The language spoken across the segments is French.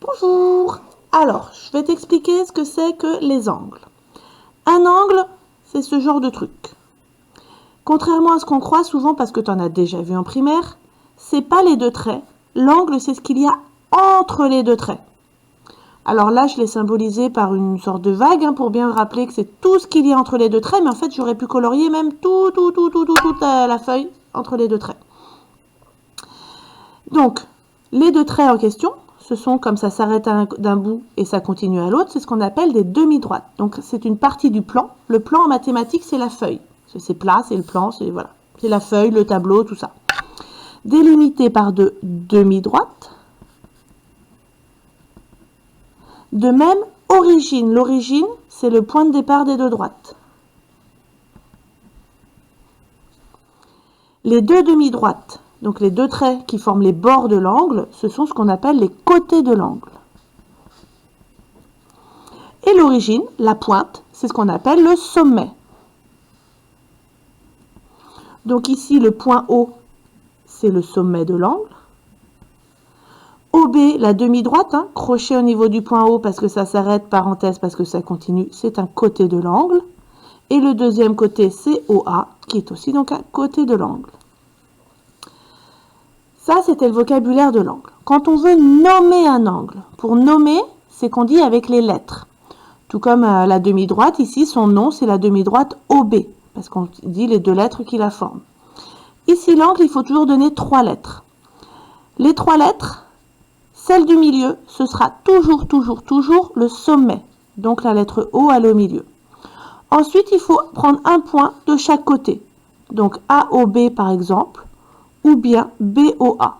Bonjour. Alors, je vais t'expliquer ce que c'est que les angles. Un angle, c'est ce genre de truc. Contrairement à ce qu'on croit souvent, parce que tu en as déjà vu en primaire, c'est pas les deux traits. L'angle, c'est ce qu'il y a entre les deux traits. Alors là, je l'ai symbolisé par une sorte de vague, pour bien rappeler que c'est tout ce qu'il y a entre les deux traits, mais en fait, j'aurais pu colorier même toute la feuille entre les deux traits. Donc, les deux traits en question, ce sont comme ça s'arrête d'un bout et ça continue à l'autre, c'est ce qu'on appelle des demi-droites. Donc, c'est une partie du plan. Le plan en mathématiques, c'est la feuille. C'est plat, c'est le plan, c'est voilà. C'est la feuille, le tableau, tout ça. Délimité par deux demi-droites. De même origine. L'origine, c'est le point de départ des deux droites. Les deux demi-droites, donc les deux traits qui forment les bords de l'angle, ce sont ce qu'on appelle les côtés de l'angle. Et l'origine, la pointe, c'est ce qu'on appelle le sommet. Donc ici, le point O, c'est le sommet de l'angle. OB, la demi-droite, crochet au niveau du point O parce que ça s'arrête, parenthèse parce que ça continue, c'est un côté de l'angle. Et le deuxième côté, c'est OA, qui est aussi donc un côté de l'angle. Ça, c'était le vocabulaire de l'angle. Quand on veut nommer un angle, pour nommer, c'est qu'on dit avec les lettres. Tout comme la demi-droite, ici, son nom, c'est la demi-droite OB, parce qu'on dit les deux lettres qui la forment. Ici, l'angle, il faut toujours donner 3 lettres. Les 3 lettres, celle du milieu, ce sera toujours le sommet. Donc la lettre O, elle est au milieu. Ensuite, il faut prendre un point de chaque côté. Donc AOB par exemple, ou bien BOA.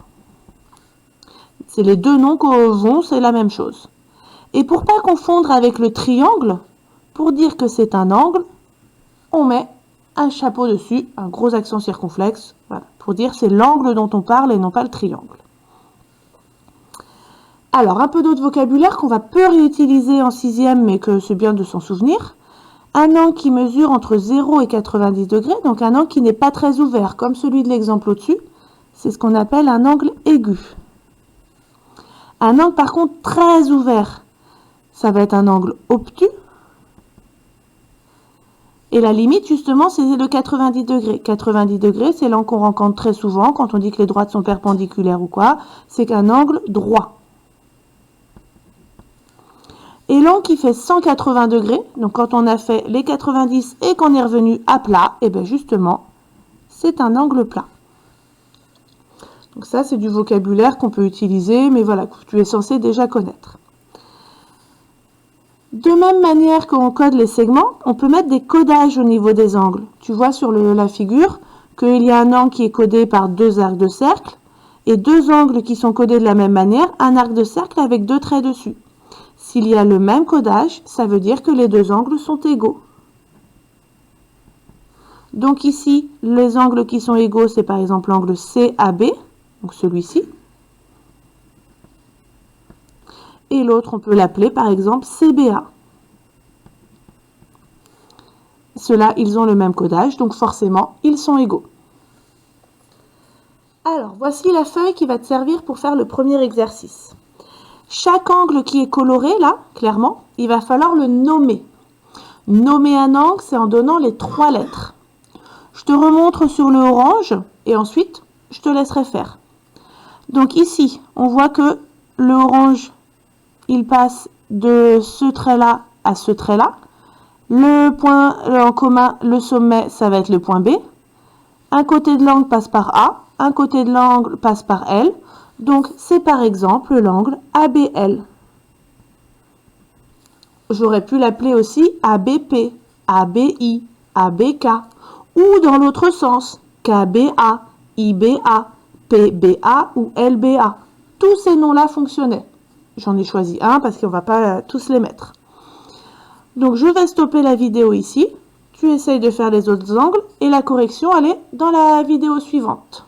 C'est les deux noms qu'on vont, c'est la même chose. Et pour ne pas confondre avec le triangle, pour dire que c'est un angle, on met un chapeau dessus, un gros accent circonflexe, voilà, pour dire c'est l'angle dont on parle et non pas le triangle. Alors, un peu d'autre vocabulaire qu'on va peu réutiliser en 6e, mais que c'est bien de s'en souvenir. Un angle qui mesure entre 0 et 90 degrés, donc un angle qui n'est pas très ouvert, comme celui de l'exemple au-dessus, c'est ce qu'on appelle un angle aigu. Un angle par contre très ouvert, ça va être un angle obtus. Et la limite justement, c'est le 90 degrés. 90 degrés, c'est l'angle qu'on rencontre très souvent quand on dit que les droites sont perpendiculaires ou quoi, c'est qu'un angle droit. Et l'angle qui fait 180 degrés, donc quand on a fait les 90 et qu'on est revenu à plat, et bien justement, c'est un angle plat. Donc ça, c'est du vocabulaire qu'on peut utiliser, mais voilà, que tu es censé déjà connaître. De même manière qu'on code les segments, on peut mettre des codages au niveau des angles. Tu vois sur la figure qu'il y a un angle qui est codé par 2 arcs de cercle, et 2 angles qui sont codés de la même manière, un arc de cercle avec 2 traits dessus. S'il y a le même codage, ça veut dire que les 2 angles sont égaux. Donc ici, les angles qui sont égaux, c'est par exemple l'angle CAB, donc celui-ci. Et l'autre, on peut l'appeler par exemple CBA. Ceux-là, ils ont le même codage, donc forcément, ils sont égaux. Alors, voici la feuille qui va te servir pour faire le premier exercice. Chaque angle qui est coloré, là, clairement, il va falloir le nommer. Nommer un angle, c'est en donnant les 3 lettres. Je te remontre sur le orange, et ensuite, je te laisserai faire. Donc ici, on voit que le orange, il passe de ce trait-là à ce trait-là. Le point en commun, le sommet, ça va être le point B. Un côté de l'angle passe par A, un côté de l'angle passe par L. Donc, c'est par exemple l'angle ABL. J'aurais pu l'appeler aussi ABP, ABI, ABK, ou dans l'autre sens, KBA, IBA, PBA ou LBA. Tous ces noms-là fonctionnaient. J'en ai choisi un parce qu'on ne va pas tous les mettre. Donc, je vais stopper la vidéo ici. Tu essayes de faire les autres angles et la correction, elle est dans la vidéo suivante.